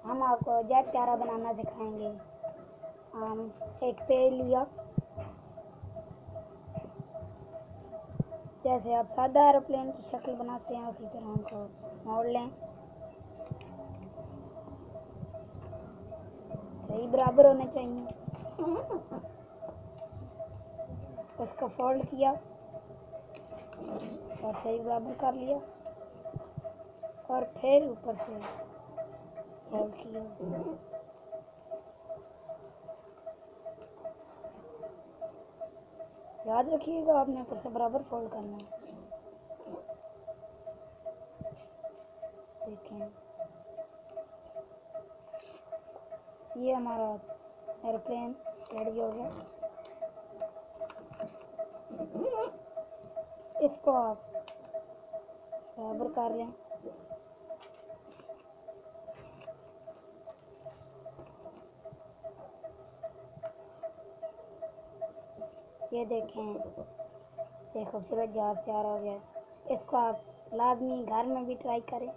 हम आपको जेट प्यारा बनाना सिखाएंगे। हम एक पेड़ लिया, जैसे आप सादा एरोप्लेन की शक्ल बनाते हैं उसी तरह हमको मोड़ लें, सही बराबर होने चाहिए। उसको फोल्ड किया और सही बराबर कर लिया और फिर ऊपर से फोल्ड किया। याद रखिएगा आपने ऊपर से बराबर फोल्ड करना है। देखें, ये हमारा एरोप्लेन रेडी हो गया। इसको आप बराबर कर लें। ये देखें, ये खूबसूरत जहाज तैयार हो गया। इसको आप लाजमी घर में भी ट्राई करें।